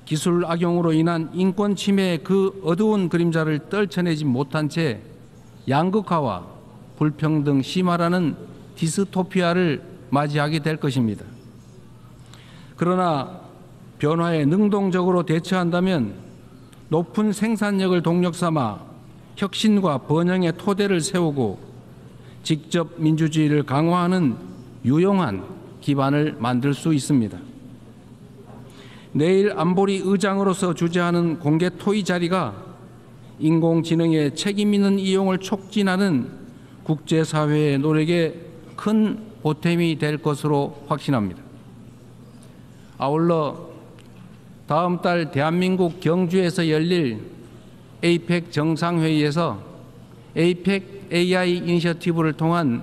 기술 악용으로 인한 인권 침해의 그 어두운 그림자를 떨쳐내지 못한 채 양극화와 불평등 심화라는 디스토피아를 맞이하게 될 것입니다. 그러나 변화에 능동적으로 대처한다면 높은 생산력을 동력 삼아 혁신과 번영의 토대를 세우고 직접 민주주의를 강화하는 유용한 기반을 만들 수 있습니다. 내일 안보리 의장으로서 주재하는 공개 토의 자리가 인공지능의 책임 있는 이용을 촉진하는 국제사회의 노력에 큰 보탬이 될 것으로 확신합니다. 아울러 다음 달 대한민국 경주에서 열릴 에이펙 정상회의에서 에이펙 AI 이니셔티브를 통한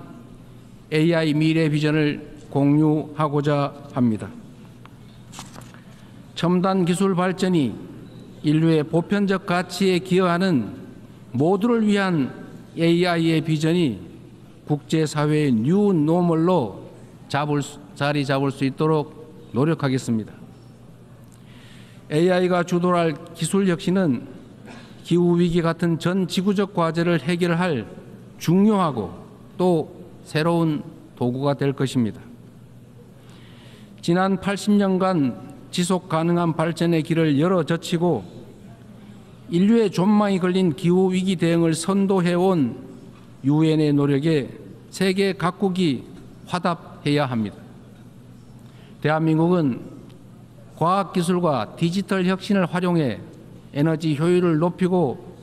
AI 미래 비전을 공유하고자 합니다. 첨단 기술 발전이 인류의 보편적 가치에 기여하는 모두를 위한 AI의 비전이 국제사회의 뉴 노멀로 자리 잡을 수 있도록 노력하겠습니다. AI가 주도할 기술 혁신은 기후위기 같은 전 지구적 과제를 해결할 중요하고 또 새로운 도구가 될 것입니다. 지난 80년간 지속 가능한 발전의 길을 열어젖히고 인류의 존망이 걸린 기후위기 대응을 선도해온 유엔의 노력에 세계 각국이 화답해야 합니다. 대한민국은 과학기술과 디지털 혁신을 활용해 에너지 효율을 높이고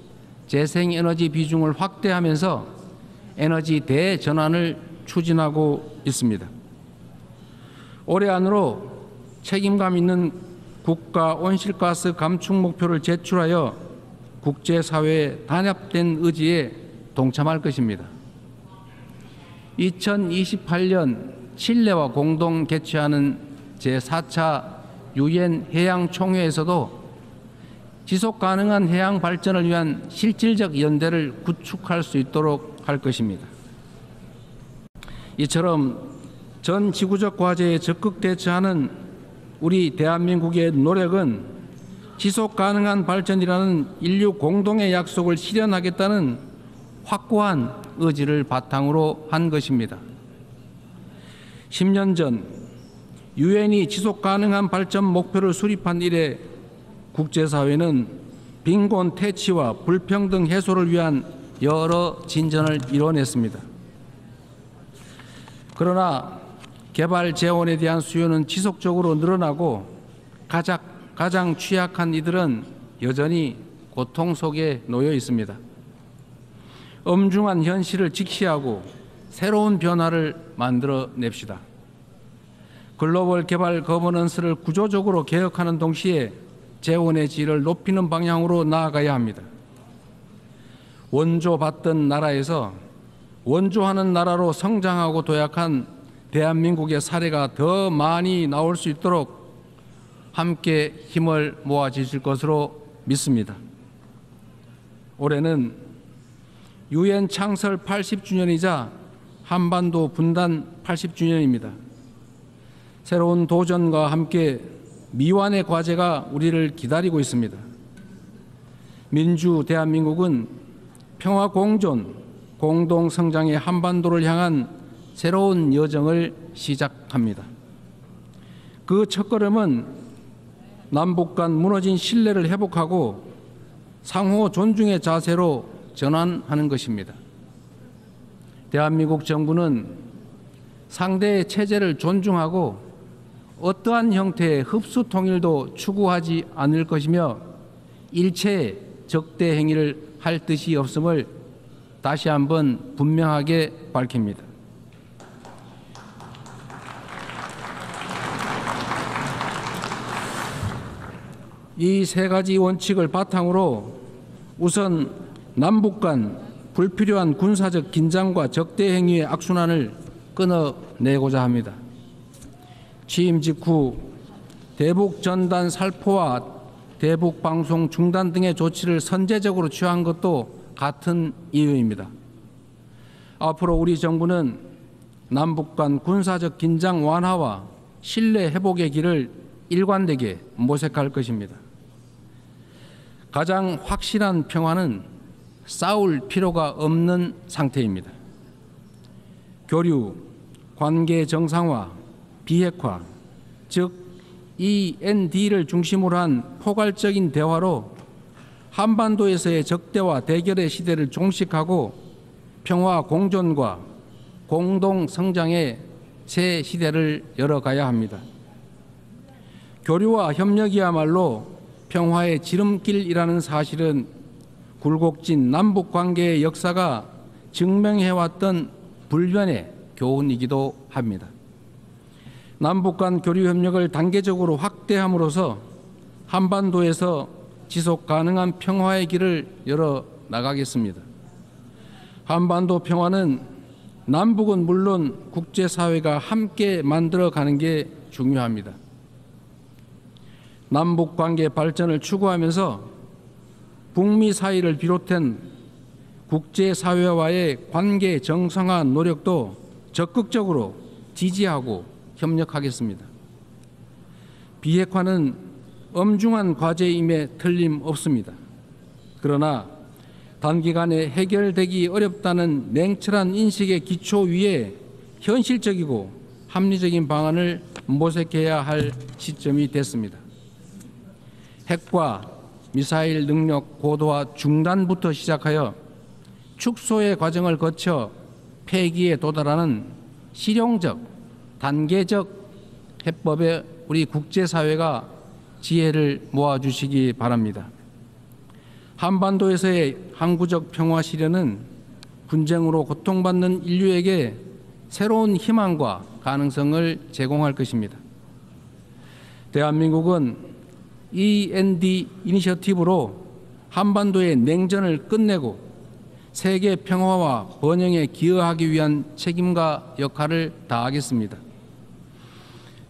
재생에너지 비중을 확대하면서 에너지 대전환을 추진하고 있습니다. 올해 안으로 책임감 있는 국가 온실가스 감축 목표를 제출하여 국제사회의 단합된 의지에 동참할 것입니다. 2028년 칠레와 공동 개최하는 제4차 유엔 해양총회에서도 지속가능한 해양 발전을 위한 실질적 연대를 구축할 수 있도록 할 것입니다. 이처럼 전 지구적 과제에 적극 대처하는 우리 대한민국의 노력은 지속가능한 발전이라는 인류 공동의 약속을 실현하겠다는 확고한 의지를 바탕으로 한 것입니다. 10년 전 유엔이 지속가능한 발전 목표를 수립한 이래 국제사회는 빈곤 퇴치와 불평등 해소를 위한 여러 진전을 이뤄냈습니다. 그러나 개발 재원에 대한 수요는 지속적으로 늘어나고 가장 취약한 이들은 여전히 고통 속에 놓여 있습니다. 엄중한 현실을 직시하고 새로운 변화를 만들어냅시다. 글로벌 개발 거버넌스를 구조적으로 개혁하는 동시에 재원의 질을 높이는 방향으로 나아가야 합니다. 원조받던 나라에서 원조하는 나라로 성장하고 도약한 대한민국의 사례가 더 많이 나올 수 있도록 함께 힘을 모아 주실 것으로 믿습니다. 올해는 유엔 창설 80주년이자 한반도 분단 80주년입니다. 새로운 도전과 함께 미완의 과제가 우리를 기다리고 있습니다. 민주 대한민국은 평화 공존, 공동 성장의 한반도를 향한 새로운 여정을 시작합니다. 그 첫걸음은 남북 간 무너진 신뢰를 회복하고 상호 존중의 자세로 전환하는 것입니다. 대한민국 정부는 상대의 체제를 존중하고 어떠한 형태의 흡수 통일도 추구하지 않을 것이며 일체의 적대 행위를 할 뜻이 없음을 다시 한번 분명하게 밝힙니다. 이 세 가지 원칙을 바탕으로 우선 남북 간 불필요한 군사적 긴장과 적대 행위의 악순환을 끊어내고자 합니다. 취임 직후 대북 전단 살포와 대북 방송 중단 등의 조치를 선제적으로 취한 것도 같은 이유입니다. 앞으로 우리 정부는 남북 간 군사적 긴장 완화와 신뢰 회복의 길을 일관되게 모색할 것입니다. 가장 확실한 평화는 싸울 필요가 없는 상태입니다. 교류, 관계 정상화, 비핵화, 즉 END를 중심으로 한 포괄적인 대화로 한반도에서의 적대와 대결의 시대를 종식하고 평화 공존과 공동 성장의 새 시대를 열어가야 합니다. 교류와 협력이야말로 평화의 지름길이라는 사실은 굴곡진 남북 관계의 역사가 증명해왔던 불변의 교훈이기도 합니다. 남북 간 교류 협력을 단계적으로 확대함으로써 한반도에서 지속 가능한 평화의 길을 열어 나가겠습니다. 한반도 평화는 남북은 물론 국제사회가 함께 만들어가는 게 중요합니다. 남북 관계 발전을 추구하면서 북미 사이를 비롯한 국제사회와의 관계 정상화 노력도 적극적으로 지지하고 협력하겠습니다. 비핵화는 엄중한 과제임에 틀림없습니다. 그러나 단기간에 해결되기 어렵다는 냉철한 인식의 기초 위에 현실적이고 합리적인 방안을 모색해야 할 시점이 됐습니다. 핵과 미사일 능력 고도화 중단부터 시작하여 축소의 과정을 거쳐 폐기에 도달하는 실용적, 단계적 해법에 우리 국제사회가 지혜를 모아주시기 바랍니다. 한반도에서의 항구적 평화 실현은 분쟁으로 고통받는 인류에게 새로운 희망과 가능성을 제공할 것입니다. 대한민국은 END 이니셔티브로 한반도의 냉전을 끝내고 세계 평화와 번영에 기여하기 위한 책임과 역할을 다하겠습니다.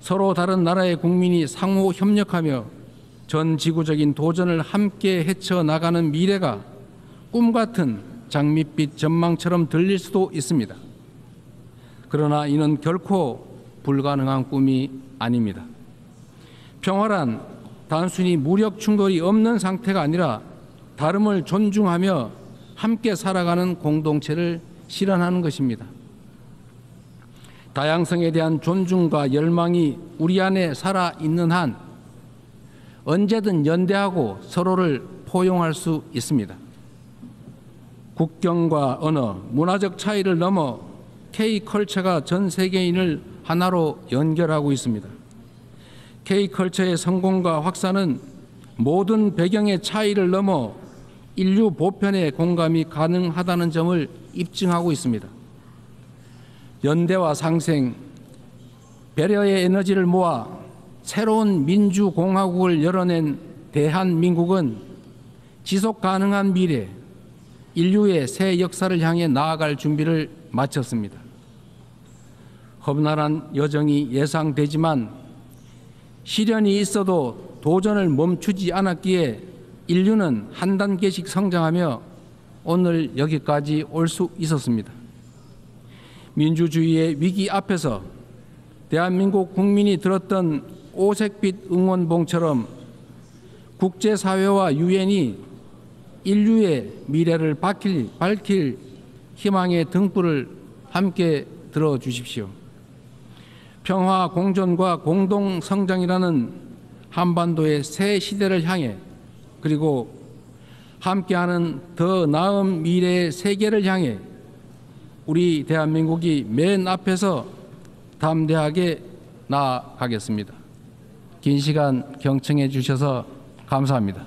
서로 다른 나라의 국민이 상호 협력하며 전 지구적인 도전을 함께 헤쳐나가는 미래가 꿈같은 장밋빛 전망처럼 들릴 수도 있습니다. 그러나 이는 결코 불가능한 꿈이 아닙니다. 평화란 단순히 무력 충돌이 없는 상태가 아니라 다름을 존중하며 함께 살아가는 공동체를 실현하는 것입니다. 다양성에 대한 존중과 열망이 우리 안에 살아있는 한 언제든 연대하고 서로를 포용할 수 있습니다. 국경과 언어, 문화적 차이를 넘어 K컬처가 전 세계인을 하나로 연결하고 있습니다. K컬처의 성공과 확산은 모든 배경의 차이를 넘어 인류 보편의 공감이 가능하다는 점을 입증하고 있습니다. 연대와 상생, 배려의 에너지를 모아 새로운 민주공화국을 열어낸 대한민국은 지속 가능한 미래, 인류의 새 역사를 향해 나아갈 준비를 마쳤습니다. 험난한 여정이 예상되지만 시련이 있어도 도전을 멈추지 않았기에 인류는 한 단계씩 성장하며 오늘 여기까지 올 수 있었습니다. 민주주의의 위기 앞에서 대한민국 국민이 들었던 오색빛 응원봉처럼 국제사회와 유엔이 인류의 미래를 밝힐 희망의 등불을 함께 들어주십시오. 평화 공존과 공동 성장이라는 한반도의 새 시대를 향해 그리고 함께하는 더 나은 미래의 세계를 향해 우리 대한민국이 맨 앞에서 담대하게 나아가겠습니다. 긴 시간 경청해 주셔서 감사합니다.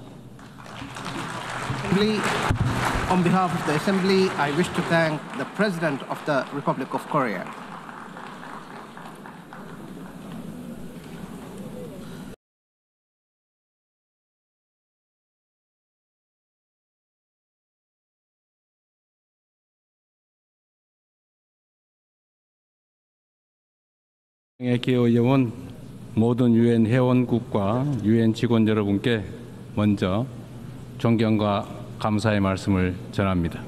On behalf of the Assembly, I wish to thank the President of the Republic of Korea. 기여해온 모든 유엔 회원국과 유엔 직원 여러분께 먼저 존경과 감사의 말씀을 전합니다.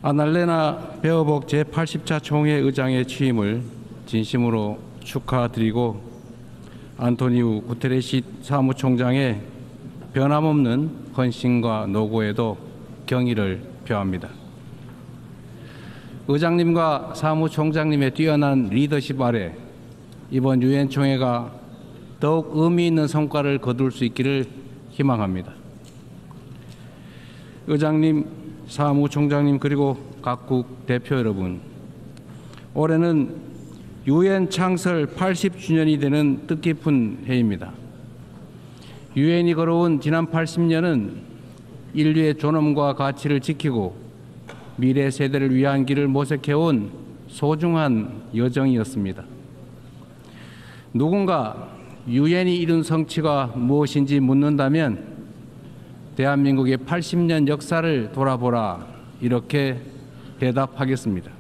아날레나 베어복 제80차 총회 의장의 취임을 진심으로 축하드리고 안토니우 구테레시 사무총장의 변함없는 헌신과 노고에도 경의를 표합니다. 의장님과 사무총장님의 뛰어난 리더십 아래 이번 유엔 총회가 더욱 의미 있는 성과를 거둘 수 있기를 희망합니다. 의장님, 사무총장님 그리고 각국 대표 여러분, 올해는 유엔 창설 80주년이 되는 뜻깊은 해입니다. 유엔이 걸어온 지난 80년은 인류의 존엄과 가치를 지키고 미래 세대를 위한 길을 모색해온 소중한 여정이었습니다. 누군가 유엔이 이룬 성취가 무엇인지 묻는다면 대한민국의 80년 역사를 돌아보라, 이렇게 대답하겠습니다.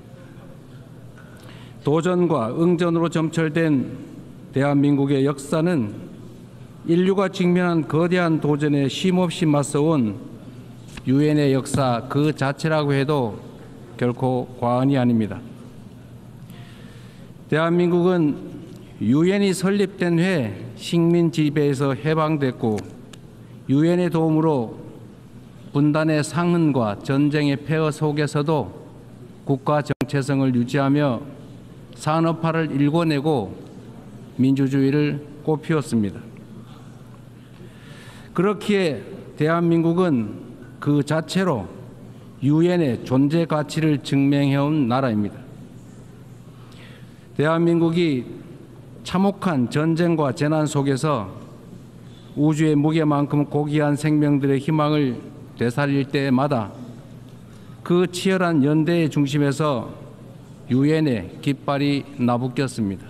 도전과 응전으로 점철된 대한민국의 역사는 인류가 직면한 거대한 도전에 쉼없이 맞서온 유엔의 역사 그 자체라고 해도 결코 과언이 아닙니다. 대한민국은 유엔이 설립된 해에 식민 지배에서 해방됐고 유엔의 도움으로 분단의 상흔과 전쟁의 폐허 속에서도 국가 정체성을 유지하며 산업화를 일궈내고 민주주의를 꽃피웠습니다. 그렇기에 대한민국은 그 자체로 유엔의 존재 가치를 증명해온 나라입니다. 대한민국이 참혹한 전쟁과 재난 속에서 우주의 무게만큼 고귀한 생명들의 희망을 되살릴 때마다 그 치열한 연대의 중심에서 유엔의 깃발이 나부꼈습니다.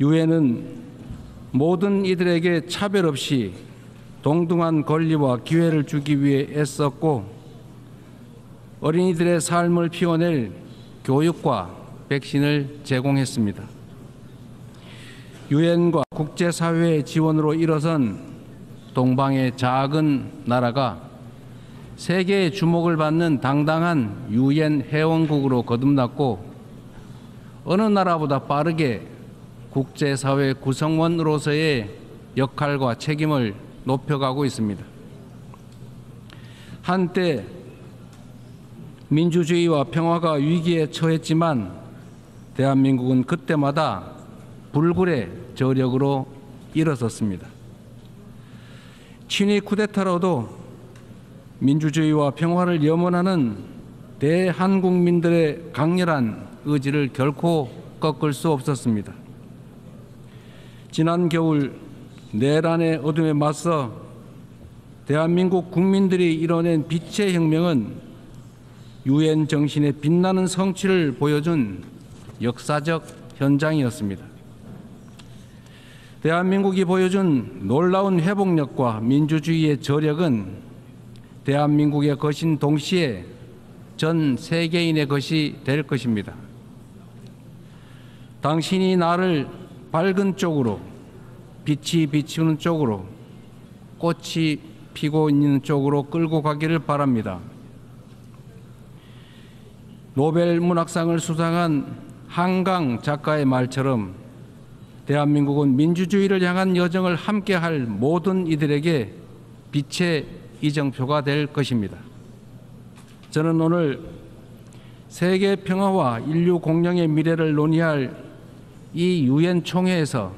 유엔은 모든 이들에게 차별 없이 동등한 권리와 기회를 주기 위해 애썼고 어린이들의 삶을 피워낼 교육과 백신을 제공했습니다. 유엔과 국제사회의 지원으로 일어선 동방의 작은 나라가 세계의 주목을 받는 당당한 유엔 회원국으로 거듭났고 어느 나라보다 빠르게 국제사회 구성원으로서의 역할과 책임을 높여가고 있습니다. 한때 민주주의와 평화가 위기에 처했지만 대한민국은 그때마다 불굴의 저력으로 일어섰습니다. 친위 쿠데타로도 민주주의와 평화를 염원하는 대한국민들의 강렬한 의지를 결코 꺾을 수 없었습니다. 지난 겨울 내란의 어둠에 맞서 대한민국 국민들이 이뤄낸 빛의 혁명은 유엔 정신의 빛나는 성취를 보여준 역사적 현장이었습니다. 대한민국이 보여준 놀라운 회복력과 민주주의의 저력은 대한민국의 것인 동시에 전 세계인의 것이 될 것입니다. 당신이 나를 밝은 쪽으로, 빛이 비추는 쪽으로, 꽃이 피고 있는 쪽으로 끌고 가기를 바랍니다. 노벨 문학상을 수상한 한강 작가의 말처럼 대한민국은 민주주의를 향한 여정을 함께할 모든 이들에게 빛의 이정표가 될 것입니다. 저는 오늘 세계 평화와 인류 공영의 미래를 논의할 이 유엔 총회에서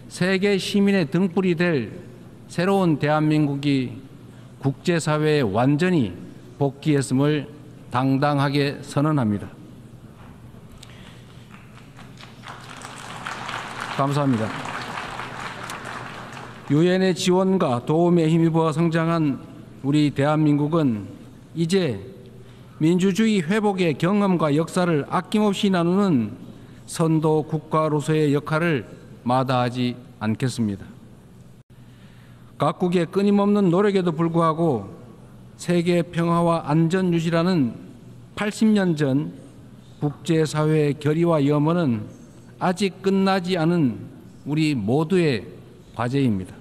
세계 시민의 등불이 될 새로운 대한민국이 국제사회에 완전히 복귀했음을 당당하게 선언합니다. 감사합니다. 유엔의 지원과 도움에 힘입어 성장한 우리 대한민국은 이제 민주주의 회복의 경험과 역사를 아낌없이 나누는 선도 국가로서의 역할을 마다하지 않겠습니다. 각국의 끊임없는 노력에도 불구하고 세계 평화와 안전 유지라는 80년 전 국제사회의 결의와 염원은 아직 끝나지 않은 우리 모두의 과제입니다.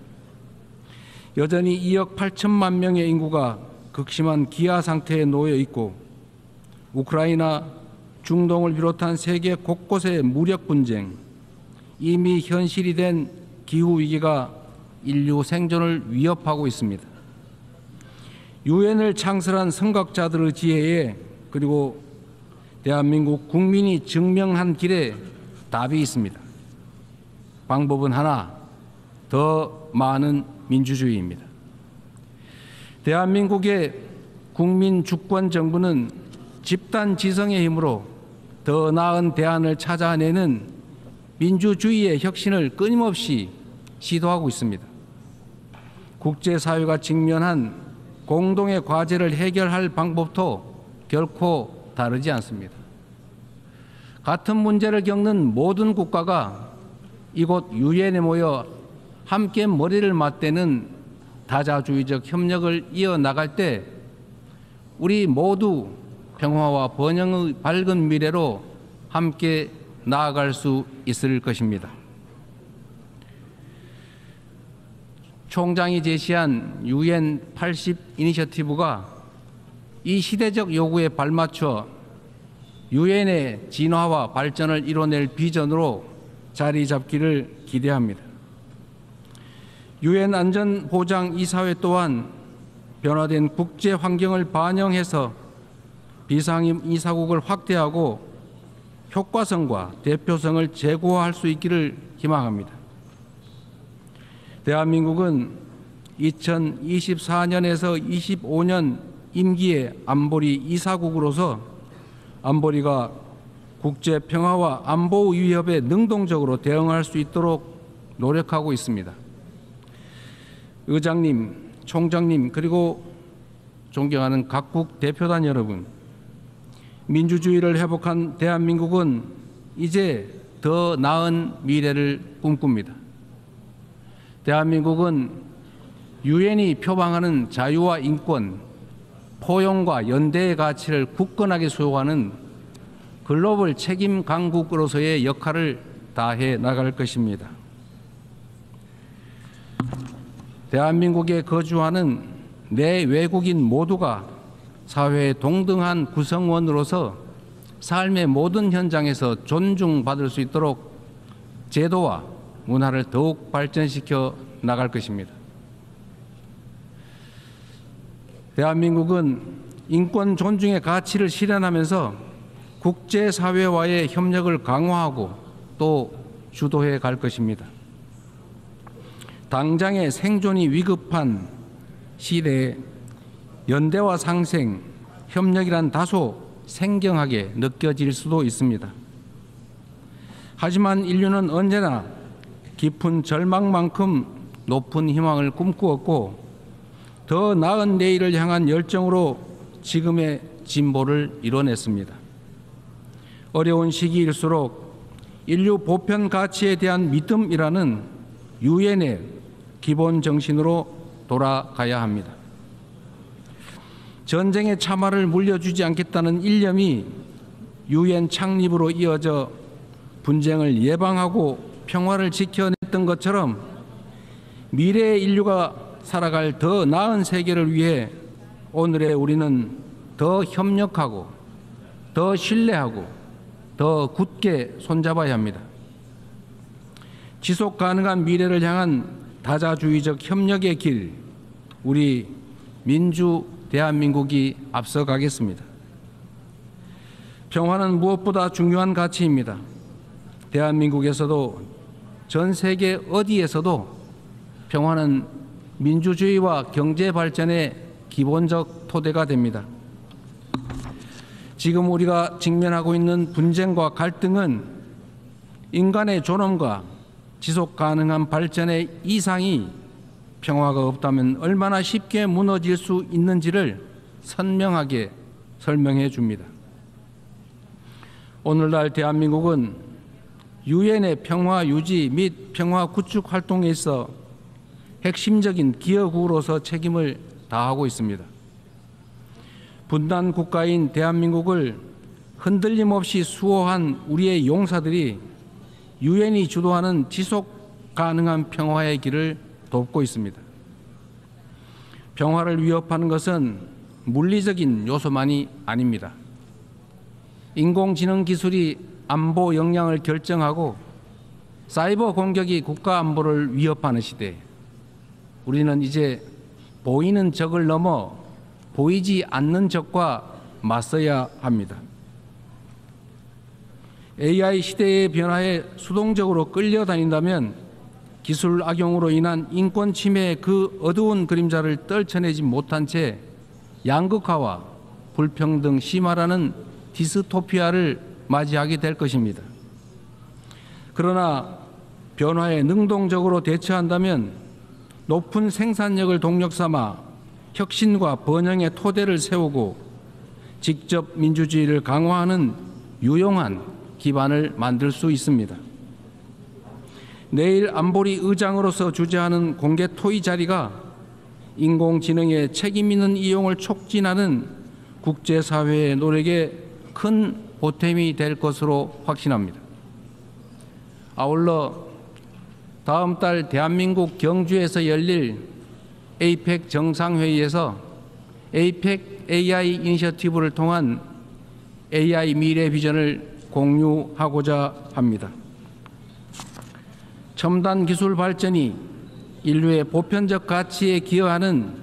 여전히 2억 8천만 명의 인구가 극심한 기아 상태에 놓여 있고 우크라이나, 중동을 비롯한 세계 곳곳의 무력 분쟁, 이미 현실이 된 기후위기가 인류 생존을 위협하고 있습니다. 유엔을 창설한 선각자들의 지혜에 그리고 대한민국 국민이 증명한 길에 답이 있습니다. 방법은 하나, 더 많은 민주주의입니다. 대한민국의 국민 주권 정부는 집단 지성의 힘으로 더 나은 대안을 찾아내는 민주주의의 혁신을 끊임없이 시도하고 있습니다. 국제사회가 직면한 공동의 과제를 해결할 방법도 결코 다르지 않습니다. 같은 문제를 겪는 모든 국가가 이곳 유엔에 모여 함께 머리를 맞대는 다자주의적 협력을 이어나갈 때 우리 모두 평화와 번영의 밝은 미래로 함께 나아갈 수 있을 것입니다. 총장이 제시한 UN 80 이니셔티브가 이 시대적 요구에 발맞춰 유엔의 진화와 발전을 이뤄낼 비전으로 자리 잡기를 기대합니다. 유엔 안전보장이사회 또한 변화된 국제 환경을 반영해서 비상임 이사국을 확대하고 효과성과 대표성을 제고할 수 있기를 희망합니다. 대한민국은 2024년에서 25년 임기의 안보리 이사국으로서 안보리가 국제 평화와 안보 위협에 능동적으로 대응할 수 있도록 노력하고 있습니다. 의장님, 총장님, 그리고 존경하는 각국 대표단 여러분, 민주주의를 회복한 대한민국은 이제 더 나은 미래를 꿈꿉니다. 대한민국은 유엔이 표방하는 자유와 인권, 포용과 연대의 가치를 굳건하게 수호하는 글로벌 책임 강국으로서의 역할을 다해 나갈 것입니다. 대한민국에 거주하는 내외국인 모두가 사회의 동등한 구성원으로서 삶의 모든 현장에서 존중받을 수 있도록 제도와 문화를 더욱 발전시켜 나갈 것입니다. 대한민국은 인권 존중의 가치를 실현하면서 국제사회와의 협력을 강화하고 또 주도해 갈 것입니다. 당장의 생존이 위급한 시대에 연대와 상생, 협력이란 다소 생경하게 느껴질 수도 있습니다. 하지만 인류는 언제나 깊은 절망만큼 높은 희망을 꿈꾸었고 더 나은 내일을 향한 열정으로 지금의 진보를 이뤄냈습니다. 어려운 시기일수록 인류 보편 가치에 대한 믿음이라는 유엔의 기본 정신으로 돌아가야 합니다. 전쟁의 참화를 물려주지 않겠다는 일념이 유엔 창립으로 이어져 분쟁을 예방하고 평화를 지켜냈던 것처럼 미래의 인류가 살아갈 더 나은 세계를 위해 오늘의 우리는 더 협력하고 더 신뢰하고 더 굳게 손잡아야 합니다. 지속 가능한 미래를 향한 다자주의적 협력의 길, 우리 민주 대한민국이 앞서가겠습니다. 평화는 무엇보다 중요한 가치입니다. 대한민국에서도 전 세계 어디에서도 평화는 민주주의와 경제 발전의 기본적 토대가 됩니다. 지금 우리가 직면하고 있는 분쟁과 갈등은 인간의 존엄과 지속 가능한 발전의 이상이 평화가 없다면 얼마나 쉽게 무너질 수 있는지를 선명하게 설명해 줍니다. 오늘날 대한민국은 유엔의 평화 유지 및 평화 구축 활동에 있어 핵심적인 기여국으로서 책임을 다하고 있습니다. 분단 국가인 대한민국을 흔들림 없이 수호한 우리의 용사들이 유엔이 주도하는 지속 가능한 평화의 길을 돕고 있습니다. 평화를 위협하는 것은 물리적인 요소만이 아닙니다. 인공지능 기술이 안보 역량을 결정하고 사이버 공격이 국가 안보를 위협하는 시대, 우리는 이제 보이는 적을 넘어 보이지 않는 적과 맞서야 합니다. AI 시대의 변화에 수동적으로 끌려다닌다면 기술 악용으로 인한 인권 침해의 그 어두운 그림자를 떨쳐내지 못한 채 양극화와 불평등 심화라는 디스토피아를 맞이하게 될 것입니다. 그러나 변화에 능동적으로 대처한다면 높은 생산력을 동력 삼아 혁신과 번영의 토대를 세우고 직접 민주주의를 강화하는 유용한 기반을 만들 수 있습니다. 내일 안보리 의장으로서 주재하는 공개 토의 자리가 인공지능의 책임 있는 이용을 촉진하는 국제사회의 노력에 큰 보탬이 될 것으로 확신합니다. 아울러 다음 달 대한민국 경주에서 열릴 APEC 정상회의에서 APEC AI 이니셔티브를 통한 AI 미래 비전을 공유하고자 합니다. 첨단 기술 발전이 인류의 보편적 가치에 기여하는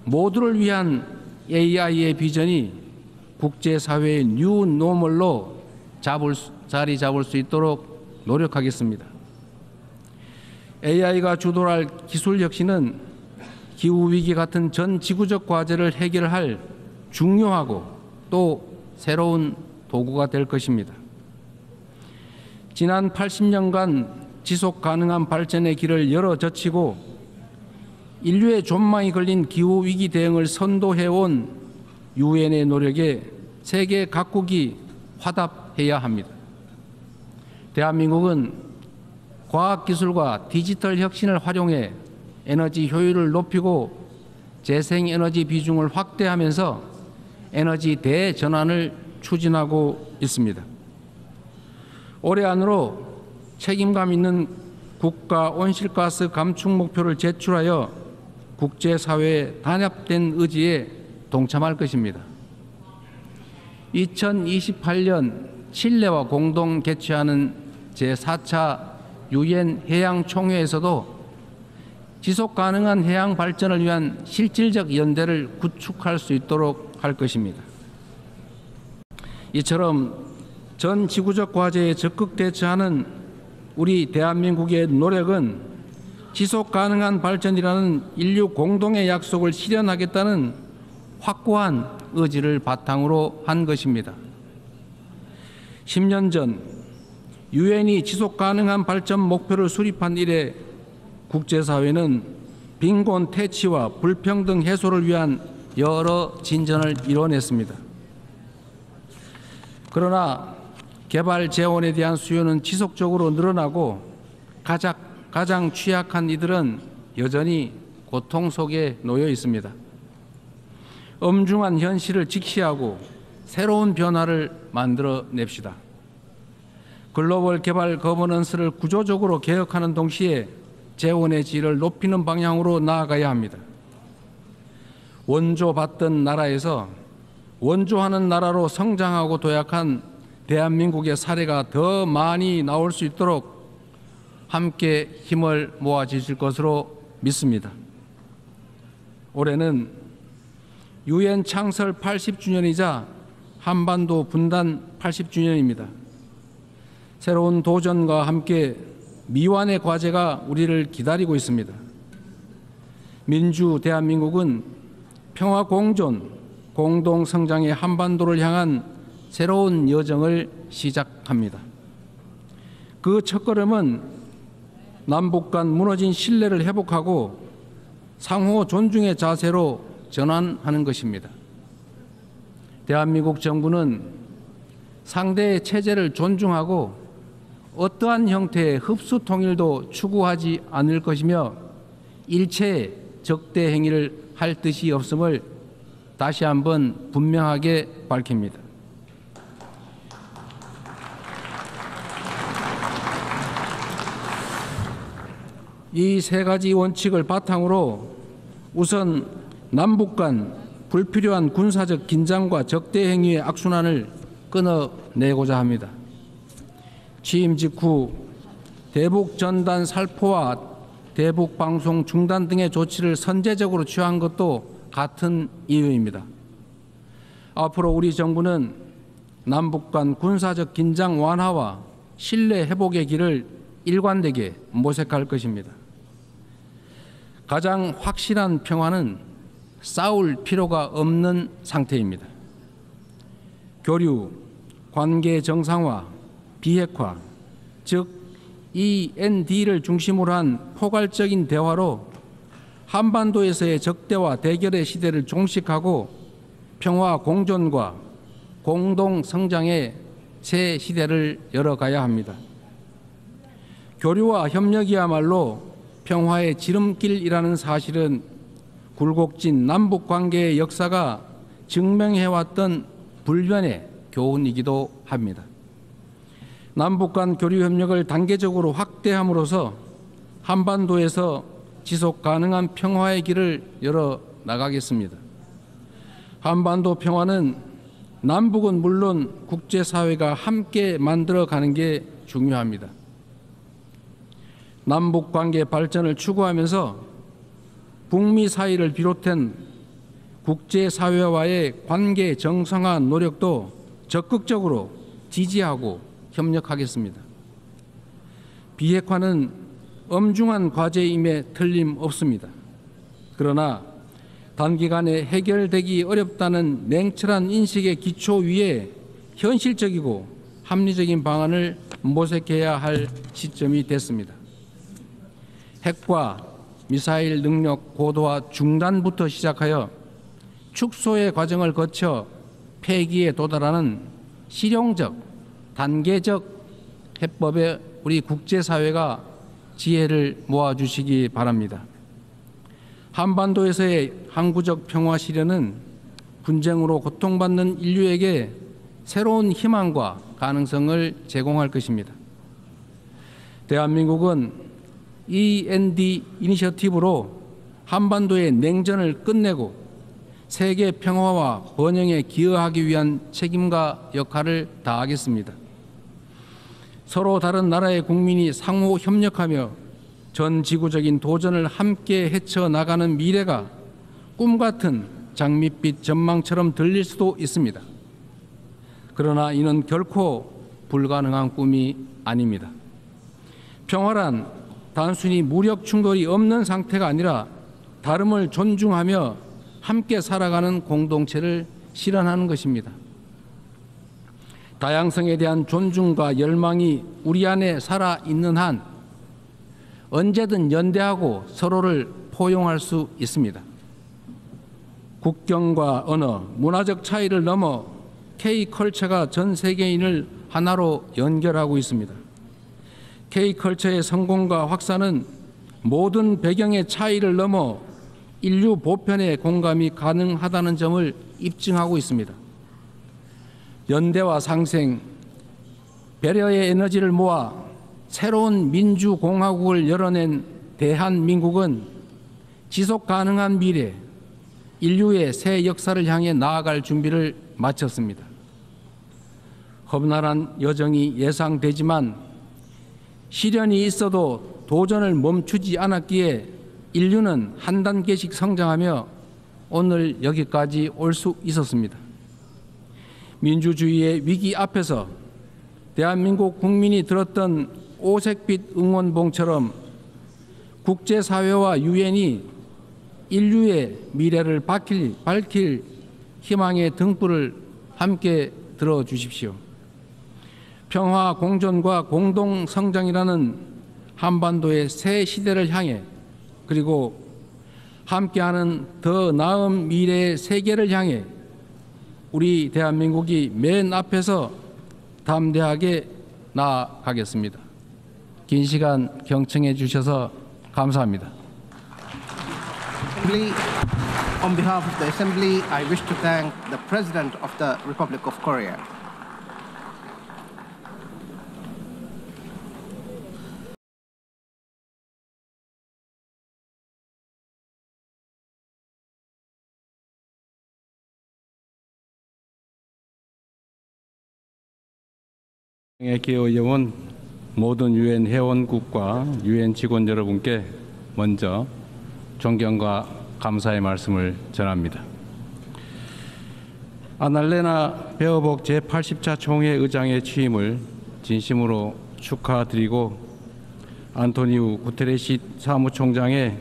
모두를 위한 AI의 비전이 국제사회의 뉴 노멀로 자리 잡을 수 있도록 노력하겠습니다. AI가 주도할 기술 혁신은 기후위기 같은 전 지구적 과제를 해결할 중요하고 또 새로운 도구가 될 것입니다. 지난 80년간 지속 가능한 발전의 길을 열어젖히고 인류의 존망이 걸린 기후위기 대응을 선도해온 유엔의 노력에 세계 각국이 화답해야 합니다. 대한민국은 과학기술과 디지털 혁신을 활용해 에너지 효율을 높이고 재생에너지 비중을 확대하면서 에너지 대전환을 추진하고 있습니다. 올해 안으로 책임감 있는 국가 온실가스 감축 목표를 제출하여 국제사회의 단합된 의지에 동참할 것입니다. 2028년 칠레와 공동 개최하는 제4차 유엔 해양총회에서도 지속가능한 해양 발전을 위한 실질적 연대를 구축할 수 있도록 할 것입니다. 이처럼 전 지구적 과제에 적극 대처하는 우리 대한민국의 노력은 지속가능한 발전이라는 인류 공동의 약속을 실현하겠다는 확고한 의지를 바탕으로 한 것입니다. 10년 전 유엔이 지속가능한 발전 목표를 수립한 이래 국제사회는 빈곤 퇴치와 불평등 해소를 위한 여러 진전을 이뤄냈습니다. 그러나 개발 재원에 대한 수요는 지속적으로 늘어나고 가장 취약한 이들은 여전히 고통 속에 놓여 있습니다. 엄중한 현실을 직시하고 새로운 변화를 만들어냅시다. 글로벌 개발 거버넌스를 구조적으로 개혁하는 동시에 재원의 질을 높이는 방향으로 나아가야 합니다. 원조받던 나라에서 원조하는 나라로 성장하고 도약한 대한민국의 사례가 더 많이 나올 수 있도록 함께 힘을 모아 주실 것으로 믿습니다. 올해는 유엔 창설 80주년이자 한반도 분단 80주년입니다. 새로운 도전과 함께 미완의 과제가 우리를 기다리고 있습니다. 민주 대한민국은 평화 공존, 공동 성장의 한반도를 향한 새로운 여정을 시작합니다. 그 첫걸음은 남북 간 무너진 신뢰를 회복하고 상호 존중의 자세로 전환하는 것입니다. 대한민국 정부는 상대의 체제를 존중하고 어떠한 형태의 흡수 통일도 추구하지 않을 것이며 일체의 적대 행위를 할 뜻이 없음을 다시 한번 분명하게 밝힙니다. 이 세 가지 원칙을 바탕으로 우선 남북 간 불필요한 군사적 긴장과 적대 행위의 악순환을 끊어내고자 합니다. 취임 직후 대북 전단 살포와 대북 방송 중단 등의 조치를 선제적으로 취한 것도 같은 이유입니다. 앞으로 우리 정부는 남북 간 군사적 긴장 완화와 신뢰 회복의 길을 일관되게 모색할 것입니다. 가장 확실한 평화는 싸울 필요가 없는 상태입니다. 교류, 관계 정상화, 비핵화, 즉 END를 중심으로 한 포괄적인 대화로 한반도에서의 적대와 대결의 시대를 종식하고 평화 공존과 공동 성장의 새 시대를 열어가야 합니다. 교류와 협력이야말로 평화의 지름길이라는 사실은 굴곡진 남북 관계의 역사가 증명해왔던 불변의 교훈이기도 합니다. 남북 간 교류 협력을 단계적으로 확대함으로써 한반도에서 지속 가능한 평화의 길을 열어 나가겠습니다. 한반도 평화는 남북은 물론 국제사회가 함께 만들어가는 게 중요합니다. 남북 관계 발전을 추구하면서 북미 사이를 비롯한 국제사회와의 관계 정상화 노력도 적극적으로 지지하고 협력하겠습니다. 비핵화는 엄중한 과제임에 틀림없습니다. 그러나 단기간에 해결되기 어렵다는 냉철한 인식의 기초 위에 현실적이고 합리적인 방안을 모색해야 할 시점이 됐습니다. 핵과 미사일 능력 고도화 중단부터 시작하여 축소의 과정을 거쳐 폐기에 도달하는 실용적, 단계적 해법에 우리 국제사회가 지혜를 모아주시기 바랍니다. 한반도에서의 항구적 평화 실현은 분쟁으로 고통받는 인류에게 새로운 희망과 가능성을 제공할 것입니다. 대한민국은 END 이니셔티브로 한반도의 냉전을 끝내고 세계 평화와 번영에 기여하기 위한 책임과 역할을 다하겠습니다. 서로 다른 나라의 국민이 상호 협력하며 전 지구적인 도전을 함께 헤쳐나가는 미래가 꿈같은 장밋빛 전망처럼 들릴 수도 있습니다. 그러나 이는 결코 불가능한 꿈이 아닙니다. 평화란 단순히 무력 충돌이 없는 상태가 아니라 다름을 존중하며 함께 살아가는 공동체를 실현하는 것입니다. 다양성에 대한 존중과 열망이 우리 안에 살아있는 한 언제든 연대하고 서로를 포용할 수 있습니다. 국경과 언어, 문화적 차이를 넘어 K컬처가 전 세계인을 하나로 연결하고 있습니다. K컬처의 성공과 확산은 모든 배경의 차이를 넘어 인류 보편의 공감이 가능하다는 점을 입증하고 있습니다. 연대와 상생, 배려의 에너지를 모아 새로운 민주공화국을 열어낸 대한민국은 지속 가능한 미래, 인류의 새 역사를 향해 나아갈 준비를 마쳤습니다. 험난한 여정이 예상되지만 시련이 있어도 도전을 멈추지 않았기에 인류는 한 단계씩 성장하며 오늘 여기까지 올 수 있었습니다. 민주주의의 위기 앞에서 대한민국 국민이 들었던 오색빛 응원봉처럼 국제사회와 유엔이 인류의 미래를 밝힐 희망의 등불을 함께 들어주십시오. 평화 공존과 공동 성장이라는 한반도의 새 시대를 향해 그리고 함께하는 더 나은 미래의 세계를 향해 우리 대한민국이 맨 앞에서 담대하게 나아가겠습니다. 긴 시간 경청해 주셔서 감사합니다. On behalf of the Assembly, I wish to thank the President of the Republic of Korea. 기여해온 모든 유엔 회원국과 유엔 직원 여러분께 먼저 존경과 감사의 말씀을 전합니다. 아날레나 베어복 제80차 총회 의장의 취임을 진심으로 축하드리고 안토니우 구테레시 사무총장의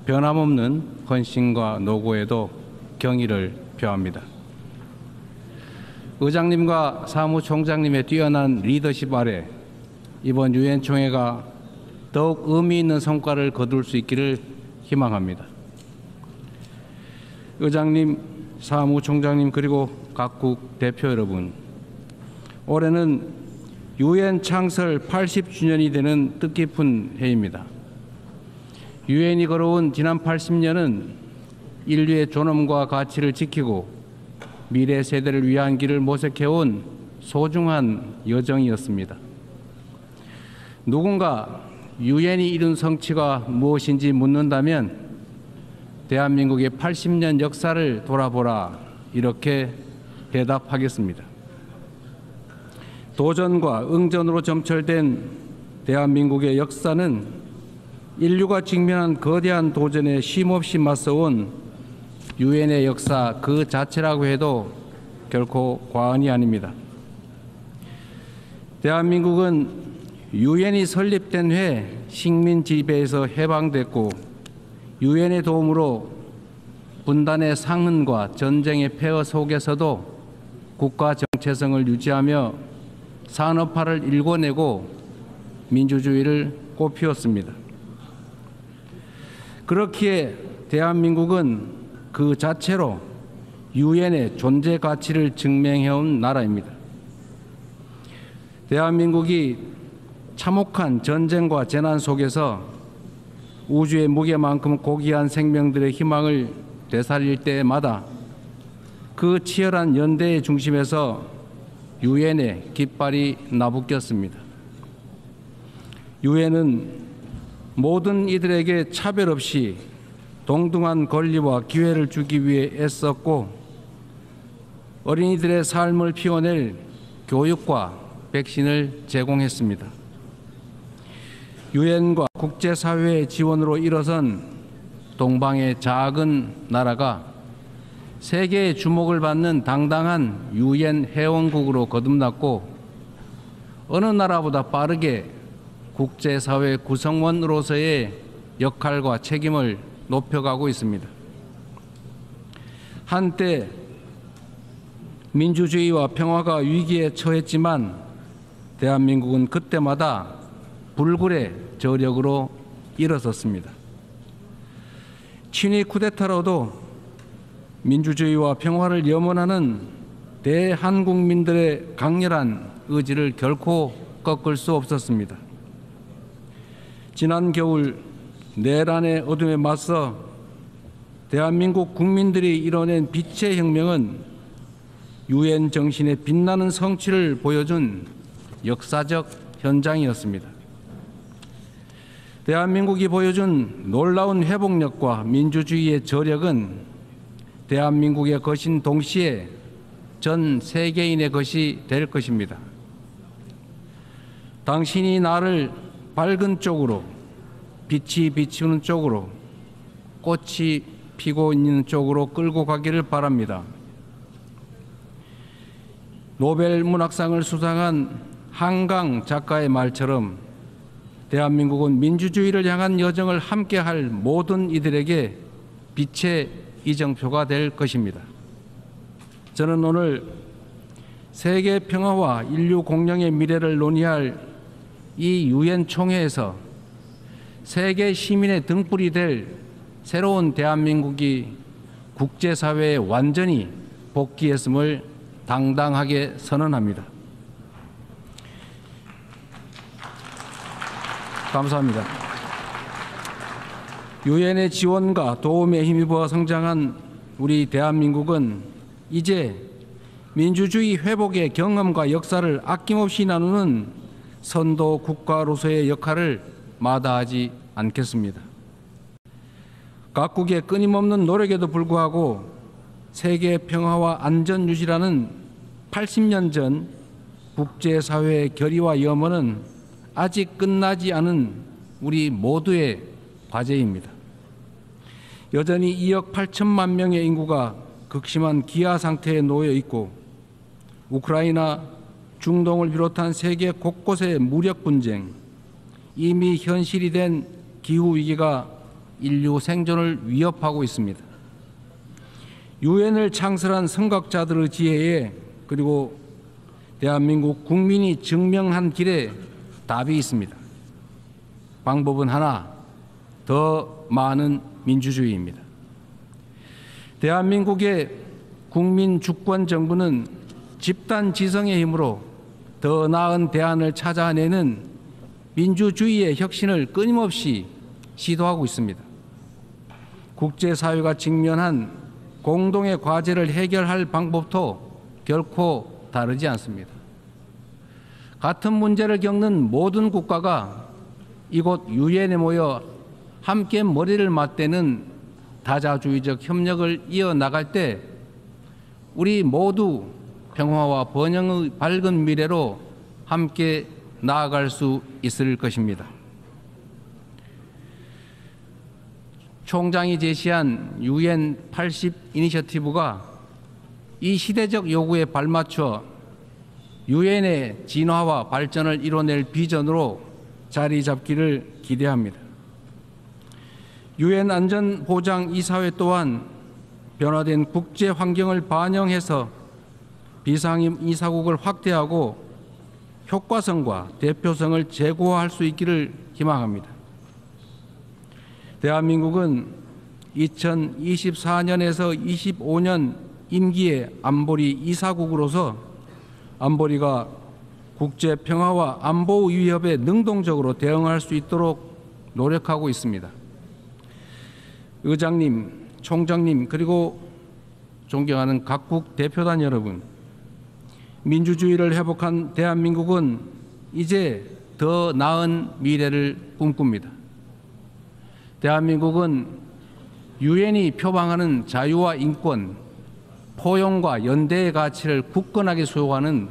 변함없는 헌신과 노고에도 경의를 표합니다. 의장님과 사무총장님의 뛰어난 리더십 아래 이번 유엔 총회가 더욱 의미 있는 성과를 거둘 수 있기를 희망합니다. 의장님, 사무총장님 그리고 각국 대표 여러분, 올해는 유엔 창설 80주년이 되는 뜻깊은 해입니다. 유엔이 걸어온 지난 80년은 인류의 존엄과 가치를 지키고 미래 세대를 위한 길을 모색해온 소중한 여정이었습니다. 누군가 유엔이 이룬 성취가 무엇인지 묻는다면 대한민국의 80년 역사를 돌아보라 이렇게 대답하겠습니다. 도전과 응전으로 점철된 대한민국의 역사는 인류가 직면한 거대한 도전에 쉼없이 맞서온 유엔의 역사 그 자체라고 해도 결코 과언이 아닙니다. 대한민국은 유엔이 설립된 해에 식민 지배에서 해방됐고 유엔의 도움으로 분단의 상흔과 전쟁의 폐허 속에서도 국가 정체성을 유지하며 산업화를 일궈내고 민주주의를 꽃피웠습니다. 그렇기에 대한민국은 그 자체로 유엔의 존재 가치를 증명해온 나라입니다. 대한민국이 참혹한 전쟁과 재난 속에서 우주의 무게만큼 고귀한 생명들의 희망을 되살릴 때마다 그 치열한 연대의 중심에서 유엔의 깃발이 나부꼈습니다. 유엔은 모든 이들에게 차별 없이 동등한 권리와 기회를 주기 위해 애썼고 어린이들의 삶을 피워낼 교육과 백신을 제공했습니다. 유엔과 국제사회의 지원으로 일어선 동방의 작은 나라가 세계의 주목을 받는 당당한 유엔 회원국으로 거듭났고 어느 나라보다 빠르게 국제사회 구성원으로서의 역할과 책임을 높여가고 있습니다. 한때 민주주의와 평화가 위기에 처했지만 대한민국은 그때마다 불굴의 저력으로 일어섰습니다. 친위 쿠데타로도 민주주의와 평화를 염원하는 대한국민들의 강렬한 의지를 결코 꺾을 수 없었습니다. 지난 겨울 내란의 어둠에 맞서 대한민국 국민들이 이뤄낸 빛의 혁명은 유엔 정신의 빛나는 성취를 보여준 역사적 현장이었습니다. 대한민국이 보여준 놀라운 회복력과 민주주의의 저력은 대한민국의 것인 동시에 전 세계인의 것이 될 것입니다. 당신이 나를 밝은 쪽으로, 빛이 비추는 쪽으로, 꽃이 피고 있는 쪽으로 끌고 가기를 바랍니다. 노벨 문학상을 수상한 한강 작가의 말처럼 대한민국은 민주주의를 향한 여정을 함께할 모든 이들에게 빛의 이정표가 될 것입니다. 저는 오늘 세계 평화와 인류 공영의 미래를 논의할 이 유엔 총회에서 세계 시민의 등불이 될 새로운 대한민국이 국제사회에 완전히 복귀했음을 당당하게 선언합니다. 감사합니다. 유엔의 지원과 도움에 힘입어 성장한 우리 대한민국은 이제 민주주의 회복의 경험과 역사를 아낌없이 나누는 선도 국가로서의 역할을 마다하지 않겠습니다. 각국의 끊임없는 노력에도 불구하고 세계 평화와 안전 유지라는 80년 전 국제사회의 결의와 염원은 아직 끝나지 않은 우리 모두의 과제입니다. 여전히 2억 8천만 명의 인구가 극심한 기아 상태에 놓여 있고 우크라이나, 중동을 비롯한 세계 곳곳의 무력 분쟁, 이미 현실이 된 기후위기가 인류 생존을 위협하고 있습니다. 유엔을 창설한 선각자들의 지혜에 그리고 대한민국 국민이 증명한 길에 답이 있습니다. 방법은 하나, 더 많은 민주주의입니다. 대한민국의 국민 주권 정부는 집단 지성의 힘으로 더 나은 대안을 찾아내는 민주주의의 혁신을 끊임없이 시도하고 있습니다. 국제사회가 직면한 공동의 과제를 해결할 방법도 결코 다르지 않습니다. 같은 문제를 겪는 모든 국가가 이곳 유엔에 모여 함께 머리를 맞대는 다자주의적 협력을 이어나갈 때 우리 모두 평화와 번영의 밝은 미래로 함께 나아갈 수 있을 것입니다. 총장이 제시한 UN 80 이니셔티브가 이 시대적 요구에 발맞춰 유엔의 진화와 발전을 이뤄낼 비전으로 자리 잡기를 기대합니다. 유엔 안전보장이사회 또한 변화된 국제 환경을 반영해서 비상임 이사국을 확대하고 효과성과 대표성을 제고할 수 있기를 희망합니다. 대한민국은 2024년에서 25년 임기의 안보리 이사국으로서 안보리가 국제 평화와 안보 위협에 능동적으로 대응할 수 있도록 노력하고 있습니다. 의장님, 총장님, 그리고 존경하는 각국 대표단 여러분, 민주주의를 회복한 대한민국은 이제 더 나은 미래를 꿈꿉니다. 대한민국은 유엔이 표방하는 자유와 인권, 포용과 연대의 가치를 굳건하게 수호하는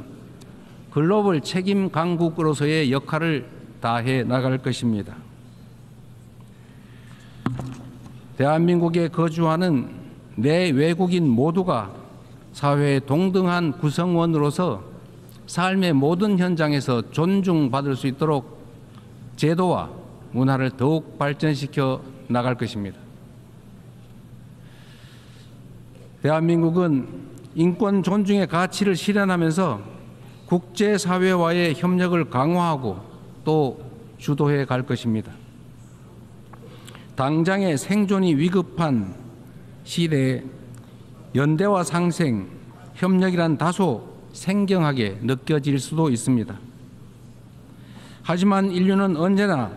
글로벌 책임 강국으로서의 역할을 다해 나갈 것입니다. 대한민국에 거주하는 내 외국인 모두가 사회의 동등한 구성원으로서 삶의 모든 현장에서 존중받을 수 있도록 제도와 문화를 더욱 발전시켜 나갈 것입니다. 대한민국은 인권 존중의 가치를 실현하면서 국제사회와의 협력을 강화하고 또 주도해 갈 것입니다. 당장의 생존이 위급한 시대에 연대와 상생, 협력이란 다소 생경하게 느껴질 수도 있습니다. 하지만 인류는 언제나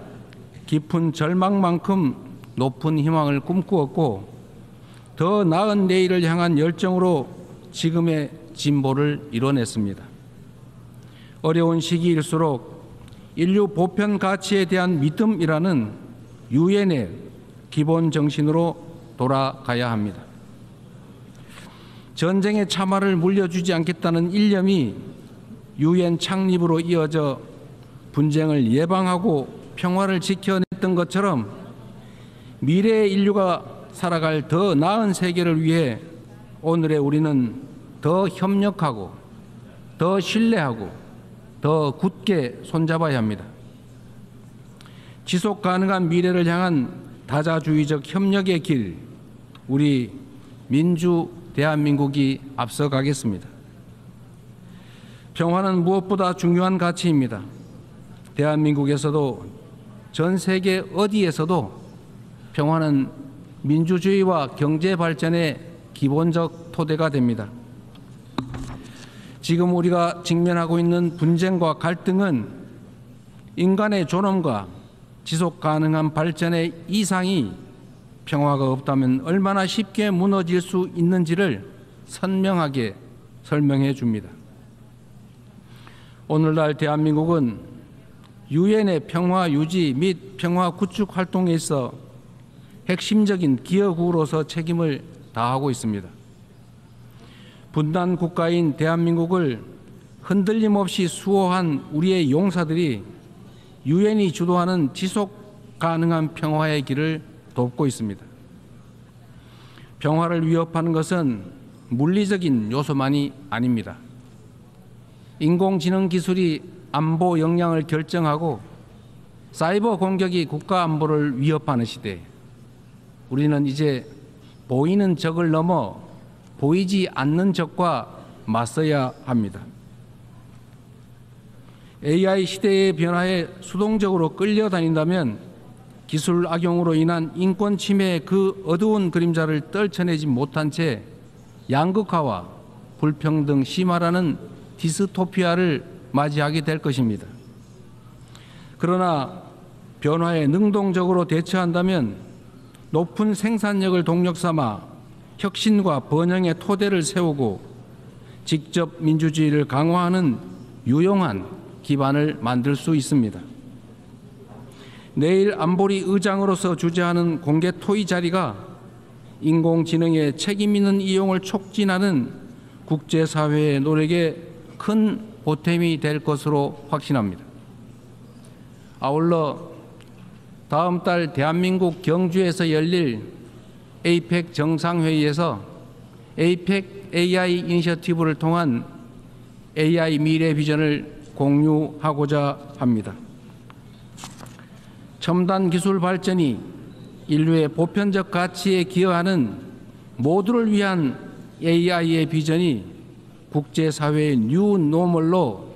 깊은 절망만큼 높은 희망을 꿈꾸었고 더 나은 내일을 향한 열정으로 지금의 진보를 이뤄냈습니다. 어려운 시기일수록 인류 보편 가치에 대한 믿음이라는 유엔의 기본 정신으로 돌아가야 합니다. 전쟁의 참화를 물려주지 않겠다는 일념이 유엔 창립으로 이어져 분쟁을 예방하고 평화를 지켜냈던 것처럼 미래의 인류가 살아갈 더 나은 세계를 위해 오늘의 우리는 더 협력하고 더 신뢰하고 더 굳게 손잡아야 합니다. 지속 가능한 미래를 향한 다자주의적 협력의 길, 우리 민주 대한민국이 앞서가겠습니다. 평화는 무엇보다 중요한 가치입니다. 대한민국에서도 전 세계 어디에서도 평화는 민주주의와 경제 발전의 기본적 토대가 됩니다. 지금 우리가 직면하고 있는 분쟁과 갈등은 인간의 존엄과 지속 가능한 발전의 이상이 평화가 없다면 얼마나 쉽게 무너질 수 있는지를 선명하게 설명해 줍니다. 오늘날 대한민국은 유엔의 평화 유지 및 평화 구축 활동에 있어 핵심적인 기여국으로서 책임을 다하고 있습니다. 분단 국가인 대한민국을 흔들림 없이 수호한 우리의 용사들이 유엔이 주도하는 지속 가능한 평화의 길을 돕고 있습니다. 평화를 위협하는 것은 물리적인 요소만이 아닙니다. 인공지능 기술이 안보 역량을 결정하고 사이버 공격이 국가 안보를 위협하는 시대, 우리는 이제 보이는 적을 넘어 보이지 않는 적과 맞서야 합니다. AI 시대의 변화에 수동적으로 끌려다닌다면 기술 악용으로 인한 인권 침해의 그 어두운 그림자를 떨쳐내지 못한 채 양극화와 불평등 심화라는 디스토피아를 맞이하게 될 것입니다. 그러나 변화에 능동적으로 대처한다면 높은 생산력을 동력 삼아 혁신과 번영의 토대를 세우고 직접 민주주의를 강화하는 유용한 기반을 만들 수 있습니다. 내일 안보리 의장으로서 주재하는 공개 토의 자리가 인공지능의 책임 있는 이용을 촉진하는 국제사회의 노력에 큰 보탬이 될 것으로 확신합니다. 아울러 다음 달 대한민국 경주에서 열릴 APEC 정상회의에서 APEC AI 이니셔티브를 통한 AI 미래 비전을 공유하고자 합니다. 첨단 기술 발전이 인류의 보편적 가치에 기여하는 모두를 위한 AI의 비전이 국제사회의 뉴 노멀로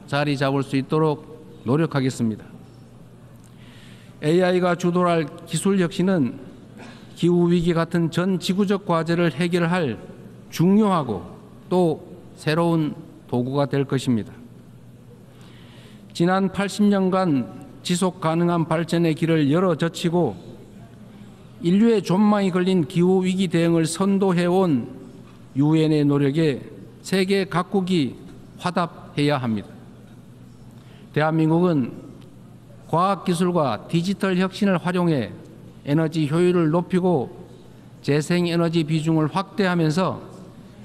자리 잡을 수 있도록 노력하겠습니다. AI가 주도할 기술 혁신은 기후위기 같은 전 지구적 과제를 해결할 중요하고 또 새로운 도구가 될 것입니다. 지난 80년간 지속 가능한 발전의 길을 열어 젖히고 인류의 존망이 걸린 기후위기 대응을 선도해온 유엔의 노력에 세계 각국이 화답해야 합니다. 대한민국은 과학기술과 디지털 혁신을 활용해 에너지 효율을 높이고 재생에너지 비중을 확대하면서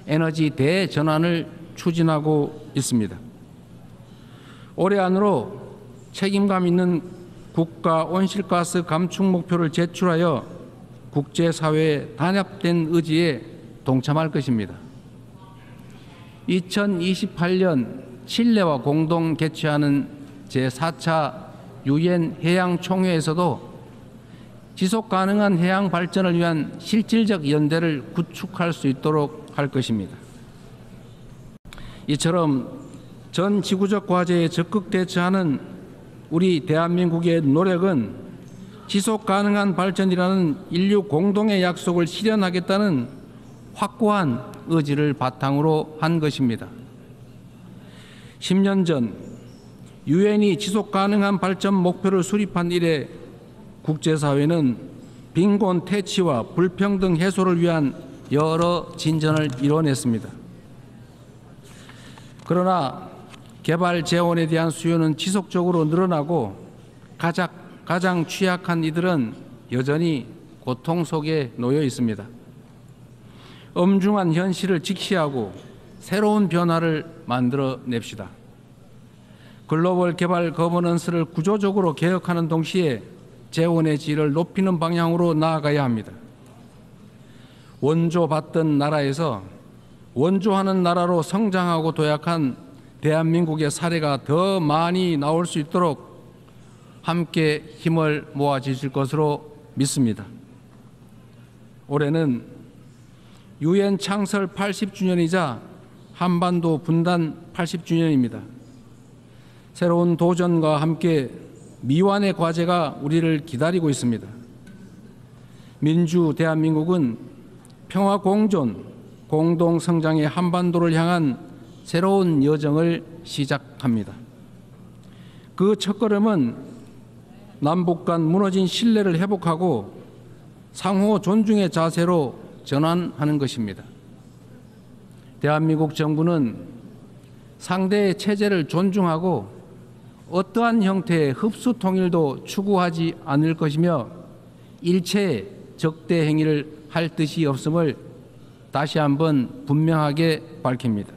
에너지 대전환을 추진하고 있습니다. 올해 안으로 책임감 있는 국가 온실가스 감축 목표를 제출하여 국제사회의 단합된 의지에 동참할 것입니다. 2028년 칠레와 공동 개최하는 제4차 유엔 해양총회에서도 지속 가능한 해양 발전을 위한 실질적 연대를 구축할 수 있도록 할 것입니다. 이처럼 전 지구적 과제에 적극 대처하는 우리 대한민국의 노력은 지속 가능한 발전이라는 인류 공동의 약속을 실현하겠다는 확고한 의지를 바탕으로 한 것입니다. 10년 전 유엔이 지속 가능한 발전 목표를 수립한 이래 국제사회는 빈곤 퇴치와 불평등 해소를 위한 여러 진전을 이뤄냈습니다. 그러나 개발 재원에 대한 수요는 지속적으로 늘어나고 가장 취약한 이들은 여전히 고통 속에 놓여 있습니다. 엄중한 현실을 직시하고 새로운 변화를 만들어냅시다. 글로벌 개발 거버넌스를 구조적으로 개혁하는 동시에 재원의 질을 높이는 방향으로 나아가야 합니다. 원조받던 나라에서 원조하는 나라로 성장하고 도약한 대한민국의 사례가 더 많이 나올 수 있도록 함께 힘을 모아 주실 것으로 믿습니다. 올해는 유엔 창설 80주년이자 한반도 분단 80주년입니다. 새로운 도전과 함께 미완의 과제가 우리를 기다리고 있습니다. 민주 대한민국은 평화 공존, 공동 성장의 한반도를 향한 새로운 여정을 시작합니다. 그 첫걸음은 남북 간 무너진 신뢰를 회복하고 상호 존중의 자세로 전환하는 것입니다. 대한민국 정부는 상대의 체제를 존중하고 어떠한 형태의 흡수 통일도 추구하지 않을 것이며 일체의 적대 행위를 할 뜻이 없음을 다시 한번 분명하게 밝힙니다.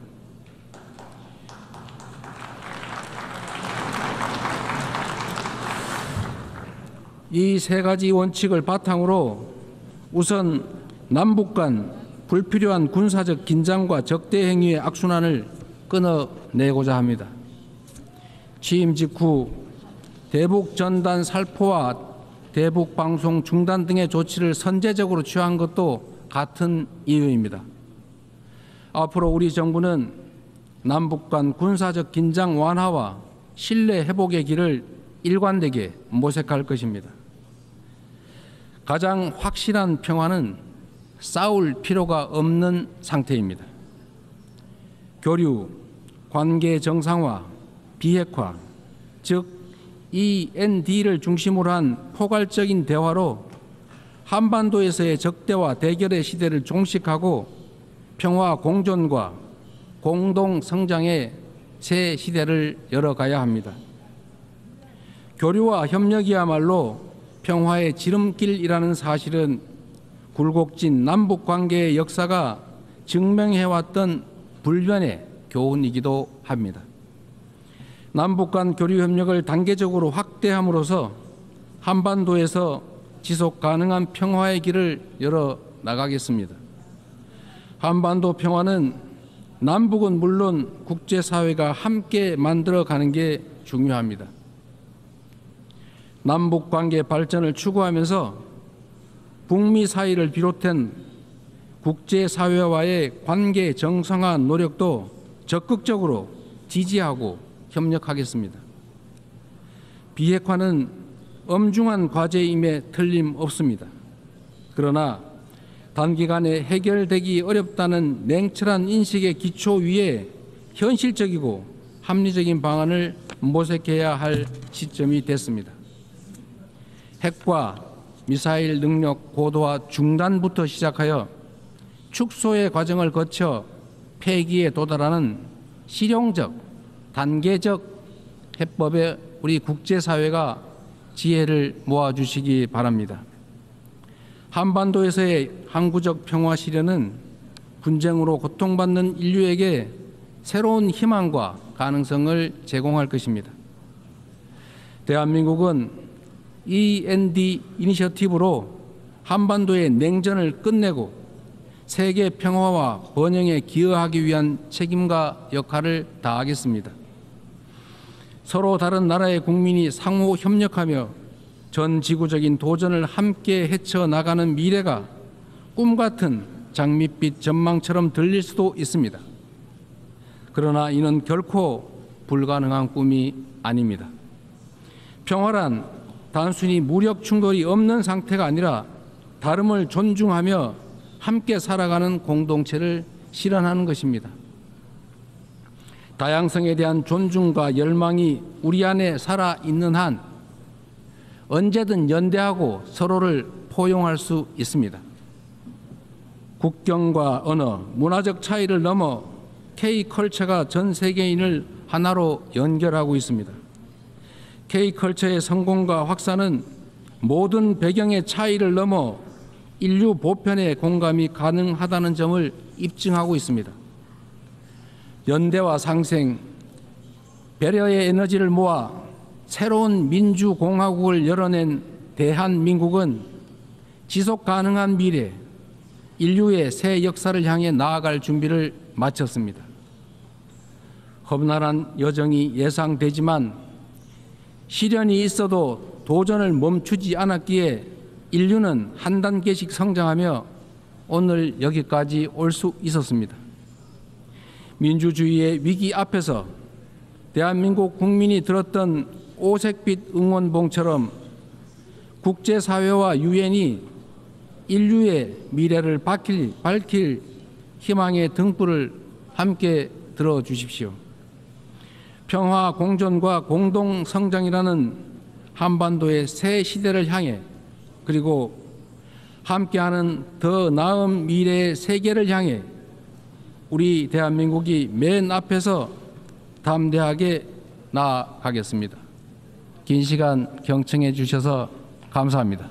이 세 가지 원칙을 바탕으로 우선 남북 간 불필요한 군사적 긴장과 적대 행위의 악순환을 끊어내고자 합니다. 취임 직후 대북 전단 살포와 대북 방송 중단 등의 조치를 선제적으로 취한 것도 같은 이유입니다. 앞으로 우리 정부는 남북 간 군사적 긴장 완화와 신뢰 회복의 길을 일관되게 모색할 것입니다. 가장 확실한 평화는 싸울 필요가 없는 상태입니다. 교류, 관계 정상화, 비핵화, 즉 END를 중심으로 한 포괄적인 대화로 한반도에서의 적대와 대결의 시대를 종식하고 평화 공존과 공동 성장의 새 시대를 열어가야 합니다. 교류와 협력이야말로 평화의 지름길이라는 사실은 굴곡진 남북 관계의 역사가 증명해왔던 불변의 교훈이기도 합니다. 남북 간 교류 협력을 단계적으로 확대함으로써 한반도에서 지속 가능한 평화의 길을 열어 나가겠습니다. 한반도 평화는 남북은 물론 국제사회가 함께 만들어가는 게 중요합니다. 남북 관계 발전을 추구하면서 북미 사이를 비롯한 국제사회와의 관계 정상화 노력도 적극적으로 지지하고 협력하겠습니다. 비핵화는 엄중한 과제임에 틀림없습니다. 그러나 단기간에 해결되기 어렵다는 냉철한 인식의 기초 위에 현실적이고 합리적인 방안을 모색해야 할 시점이 됐습니다. 핵과 미사일 능력 고도화 중단부터 시작하여 축소의 과정을 거쳐 폐기에 도달하는 실용적, 단계적 해법에 우리 국제사회가 지혜를 모아주시기 바랍니다. 한반도에서의 항구적 평화 실현은 분쟁으로 고통받는 인류에게 새로운 희망과 가능성을 제공할 것입니다. 대한민국은 END 이니셔티브로 한반도의 냉전을 끝내고 세계 평화와 번영에 기여하기 위한 책임과 역할을 다하겠습니다. 서로 다른 나라의 국민이 상호 협력하며 전 지구적인 도전을 함께 헤쳐나가는 미래가 꿈같은 장밋빛 전망처럼 들릴 수도 있습니다. 그러나 이는 결코 불가능한 꿈이 아닙니다. 평화란 단순히 무력 충돌이 없는 상태가 아니라 다름을 존중하며 함께 살아가는 공동체를 실현하는 것입니다. 다양성에 대한 존중과 열망이 우리 안에 살아있는 한 언제든 연대하고 서로를 포용할 수 있습니다. 국경과 언어, 문화적 차이를 넘어 K컬처가 전 세계인을 하나로 연결하고 있습니다. K컬처의 성공과 확산은 모든 배경의 차이를 넘어 인류 보편의 공감이 가능하다는 점을 입증하고 있습니다. 연대와 상생, 배려의 에너지를 모아 새로운 민주공화국을 열어낸 대한민국은 지속 가능한 미래, 인류의 새 역사를 향해 나아갈 준비를 마쳤습니다. 험난한 여정이 예상되지만 시련이 있어도 도전을 멈추지 않았기에 인류는 한 단계씩 성장하며 오늘 여기까지 올 수 있었습니다. 민주주의의 위기 앞에서 대한민국 국민이 들었던 오색빛 응원봉처럼 국제사회와 유엔이 인류의 미래를 밝힐 희망의 등불을 함께 들어주십시오. 평화 공존과 공동 성장이라는 한반도의 새 시대를 향해 그리고 함께하는 더 나은 미래의 세계를 향해 우리 대한민국이 맨 앞에서 담대하게 나아가겠습니다. 긴 시간 경청해 주셔서 감사합니다.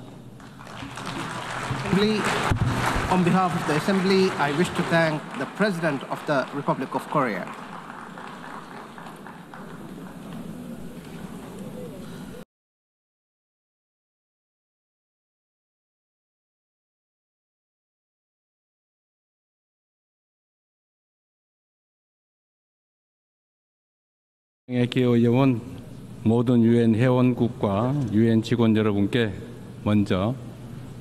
On behalf of the Assembly, I wish to thank the President of the Republic of Korea. 기여해온 모든 유엔 회원국과 유엔 직원 여러분께 먼저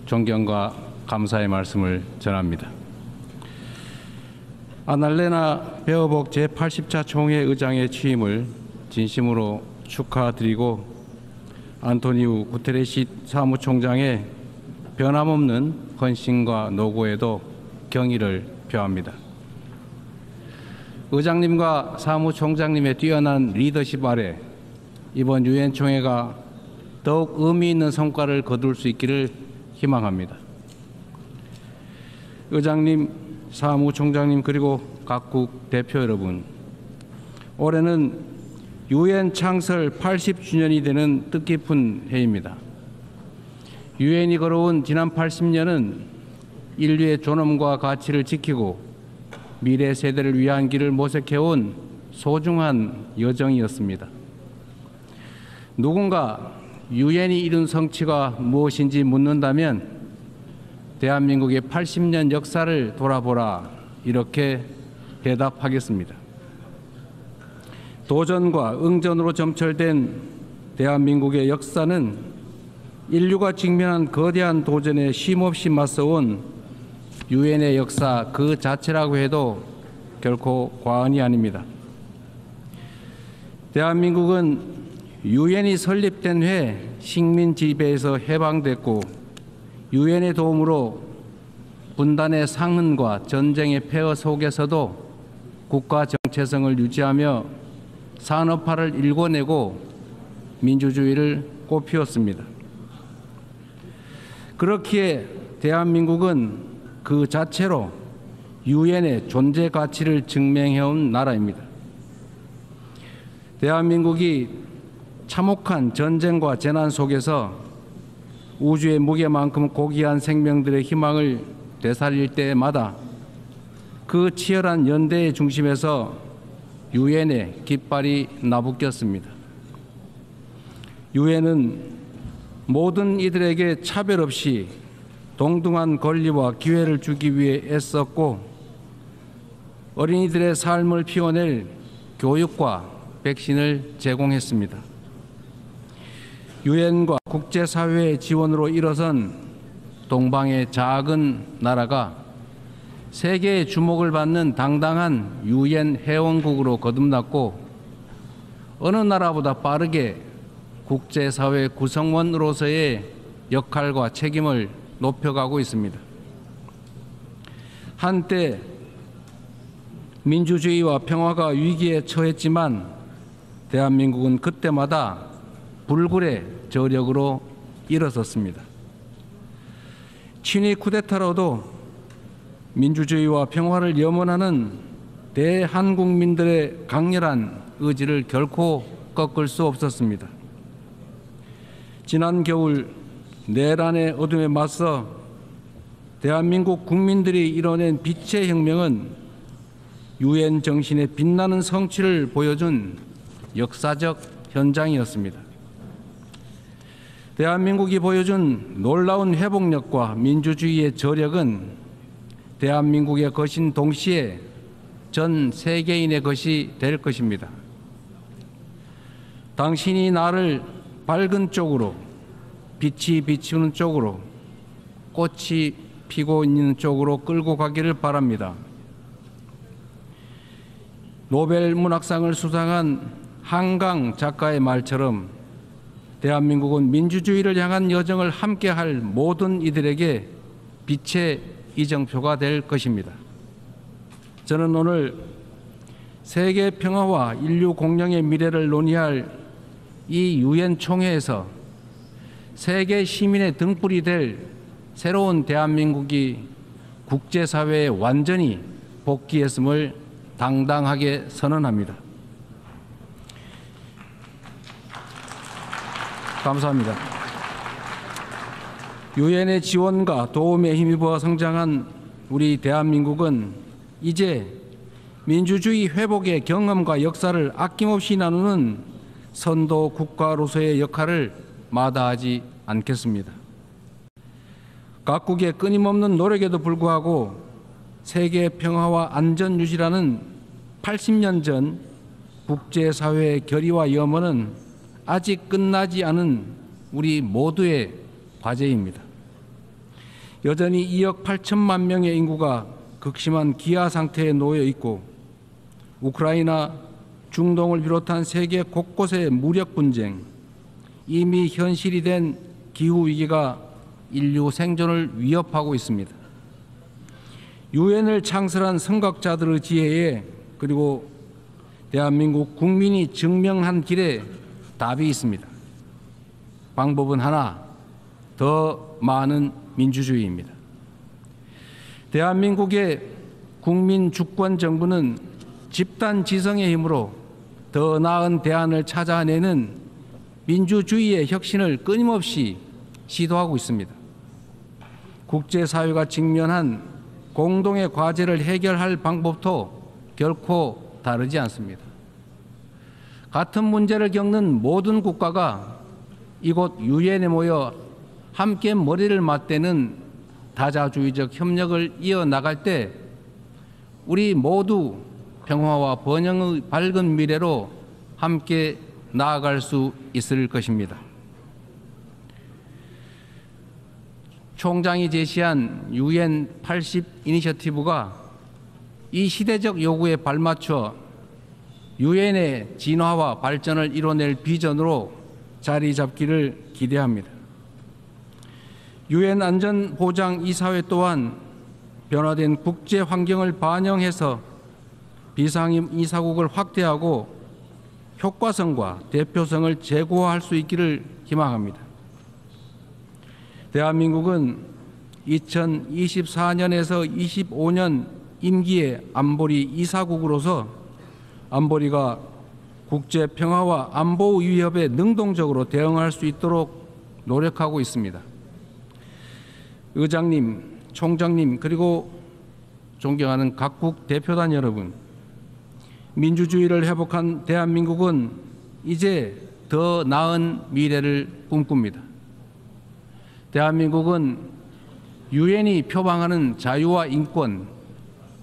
존경과 감사의 말씀을 전합니다. 아날레나 베어복 제80차 총회 의장의 취임을 진심으로 축하드리고 안토니우 구테레시 사무총장의 변함없는 헌신과 노고에도 경의를 표합니다. 의장님과 사무총장님의 뛰어난 리더십 아래 이번 유엔 총회가 더욱 의미 있는 성과를 거둘 수 있기를 희망합니다. 의장님, 사무총장님 그리고 각국 대표 여러분, 올해는 유엔 창설 80주년이 되는 뜻깊은 해입니다. 유엔이 걸어온 지난 80년은 인류의 존엄과 가치를 지키고 미래 세대를 위한 길을 모색해온 소중한 여정이었습니다. 누군가 유엔이 이룬 성취가 무엇인지 묻는다면 대한민국의 80년 역사를 돌아보라 이렇게 대답하겠습니다. 도전과 응전으로 점철된 대한민국의 역사는 인류가 직면한 거대한 도전에 쉼없이 맞서온 유엔의 역사 그 자체라고 해도 결코 과언이 아닙니다. 대한민국은 유엔이 설립된 해에 식민 지배에서 해방됐고 유엔의 도움으로 분단의 상흔과 전쟁의 폐허 속에서도 국가 정체성을 유지하며 산업화를 일궈내고 민주주의를 꽃피웠습니다. 그렇기에 대한민국은 그 자체로 유엔의 존재 가치를 증명해온 나라입니다. 대한민국이 참혹한 전쟁과 재난 속에서 우주의 무게만큼 고귀한 생명들의 희망을 되살릴 때마다 그 치열한 연대의 중심에서 유엔의 깃발이 나부꼈습니다. 유엔은 모든 이들에게 차별 없이 동등한 권리와 기회를 주기 위해 애썼고 어린이들의 삶을 피워낼 교육과 백신을 제공했습니다. 유엔과 국제사회의 지원으로 일어선 동방의 작은 나라가 세계의 주목을 받는 당당한 유엔 회원국으로 거듭났고 어느 나라보다 빠르게 국제사회 구성원으로서의 역할과 책임을 높여가고 있습니다. 한때 민주주의와 평화가 위기에 처했지만 대한민국은 그때마다 불굴의 저력으로 일어섰습니다. 친위 쿠데타로도 민주주의와 평화를 염원하는 대한국민들의 강렬한 의지를 결코 꺾을 수 없었습니다. 지난 겨울 내란의 어둠에 맞서 대한민국 국민들이 이뤄낸 빛의 혁명은 유엔 정신의 빛나는 성취를 보여준 역사적 현장이었습니다. 대한민국이 보여준 놀라운 회복력과 민주주의의 저력은 대한민국의 것인 동시에 전 세계인의 것이 될 것입니다. 당신이 나를 밝은 쪽으로, 빛이 비추는 쪽으로, 꽃이 피고 있는 쪽으로 끌고 가기를 바랍니다. 노벨 문학상을 수상한 한강 작가의 말처럼 대한민국은 민주주의를 향한 여정을 함께할 모든 이들에게 빛의 이정표가 될 것입니다. 저는 오늘 세계 평화와 인류 공영의 미래를 논의할 이 유엔 총회에서 세계 시민의 등불이 될 새로운 대한민국이 국제사회에 완전히 복귀했음을 당당하게 선언합니다. 감사합니다. 유엔의 지원과 도움에 힘입어 성장한 우리 대한민국은 이제 민주주의 회복의 경험과 역사를 아낌없이 나누는 선도 국가로서의 역할을 마다하지 않겠습니다. 각국의 끊임없는 노력에도 불구하고 세계 평화와 안전 유지라는 80년 전 국제사회의 결의와 염원은 아직 끝나지 않은 우리 모두의 과제입니다. 여전히 2억 8천만 명의 인구가 극심한 기아 상태에 놓여 있고 우크라이나, 중동을 비롯한 세계 곳곳의 무력 분쟁, 이미 현실이 된 기후위기가 인류 생존을 위협하고 있습니다. 유엔을 창설한 선각자들의 지혜에 그리고 대한민국 국민이 증명한 길에 답이 있습니다. 방법은 하나, 더 많은 민주주의입니다. 대한민국의 국민 주권 정부는 집단 지성의 힘으로 더 나은 대안을 찾아내는 민주주의의 혁신을 끊임없이 시도하고 있습니다. 국제사회가 직면한 공동의 과제를 해결할 방법도 결코 다르지 않습니다. 같은 문제를 겪는 모든 국가가 이곳 유엔에 모여 함께 머리를 맞대는 다자주의적 협력을 이어나갈 때 우리 모두 평화와 번영의 밝은 미래로 함께 나아갈 수 있을 것입니다. 총장이 제시한 UN 80 이니셔티브가 이 시대적 요구에 발맞춰 유엔의 진화와 발전을 이뤄낼 비전으로 자리 잡기를 기대합니다. 유엔 안전보장이사회 또한 변화된 국제 환경을 반영해서 비상임 이사국을 확대하고 효과성과 대표성을 제고할 수 있기를 희망합니다. 대한민국은 2024년에서 25년 임기의 안보리 이사국으로서 안보리가 국제 평화와 안보 위협에 능동적으로 대응할 수 있도록 노력하고 있습니다. 의장님, 총장님, 그리고 존경하는 각국 대표단 여러분, 민주주의를 회복한 대한민국은 이제 더 나은 미래를 꿈꿉니다. 대한민국은 유엔이 표방하는 자유와 인권,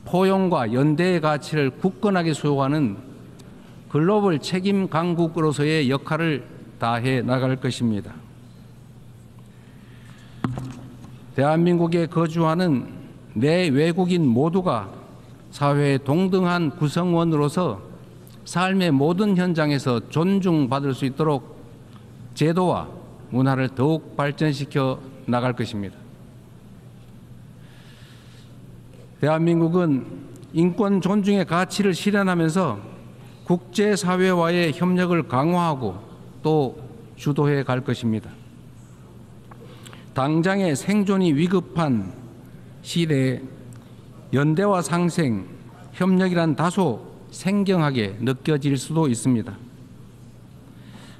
포용과 연대의 가치를 굳건하게 수호하는 글로벌 책임 강국으로서의 역할을 다해 나갈 것입니다. 대한민국에 거주하는 내 외국인 모두가 사회의 동등한 구성원으로서 삶의 모든 현장에서 존중받을 수 있도록 제도와 문화를 더욱 발전시켜 나갈 것입니다. 대한민국은 인권 존중의 가치를 실현하면서 국제사회와의 협력을 강화하고 또 주도해 갈 것입니다. 당장의 생존이 위급한 시대에 연대와 상생, 협력이란 다소 생경하게 느껴질 수도 있습니다.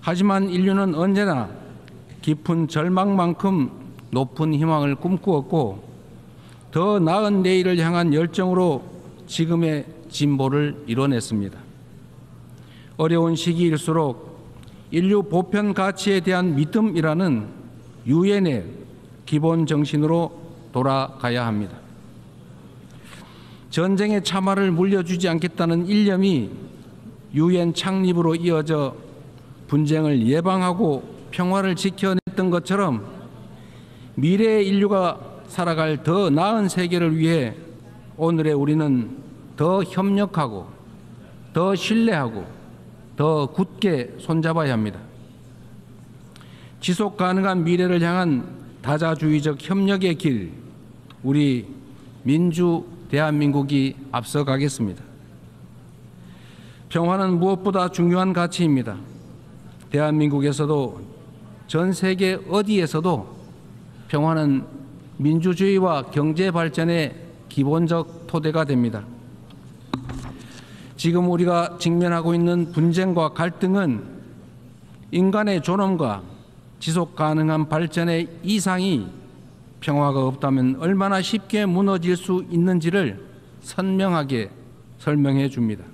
하지만 인류는 언제나 깊은 절망만큼 높은 희망을 꿈꾸었고 더 나은 내일을 향한 열정으로 지금의 진보를 이뤄냈습니다. 어려운 시기일수록 인류 보편 가치에 대한 믿음이라는 유엔의 기본 정신으로 돌아가야 합니다. 전쟁의 참화를 물려주지 않겠다는 일념이 유엔 창립으로 이어져 분쟁을 예방하고 평화를 지켜냈던 것처럼 미래의 인류가 살아갈 더 나은 세계를 위해 오늘의 우리는 더 협력하고 더 신뢰하고 더 굳게 손잡아야 합니다. 지속 가능한 미래를 향한 다자주의적 협력의 길, 우리 민주 대한민국이 앞서가겠습니다. 평화는 무엇보다 중요한 가치입니다. 대한민국에서도 전 세계 어디에서도 평화는 민주주의와 경제 발전의 기본적 토대가 됩니다. 지금 우리가 직면하고 있는 분쟁과 갈등은 인간의 존엄과 지속 가능한 발전의 이상이 평화가 없다면 얼마나 쉽게 무너질 수 있는지를 선명하게 설명해 줍니다.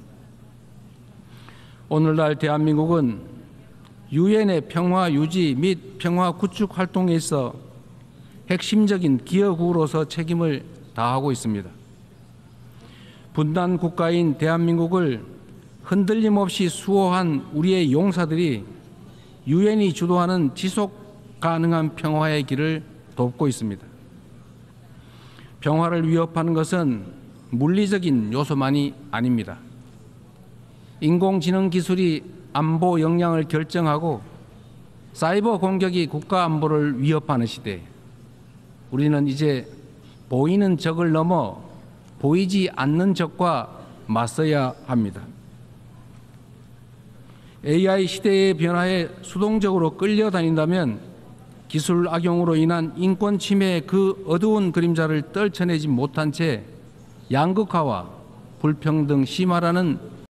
오늘날 대한민국은 유엔의 평화 유지 및 평화 구축 활동에 있어 핵심적인 기여국으로서 책임을 다하고 있습니다. 분단 국가인 대한민국을 흔들림 없이 수호한 우리의 용사들이 유엔이 주도하는 지속 가능한 평화의 길을 돕고 있습니다. 평화를 위협하는 것은 물리적인 요소만이 아닙니다. 인공지능 기술이 안보 역량을 결정하고 사이버 공격이 국가 안보를 위협하는 시대, 우리는 이제 보이는 적을 넘어 보이지 않는 적과 맞서야 합니다. AI 시대의 변화에 수동적으로 끌려다닌다면 기술 악용으로 인한 인권 침해의 그 어두운 그림자를 떨쳐내지 못한 채 양극화와 불평등 심화라는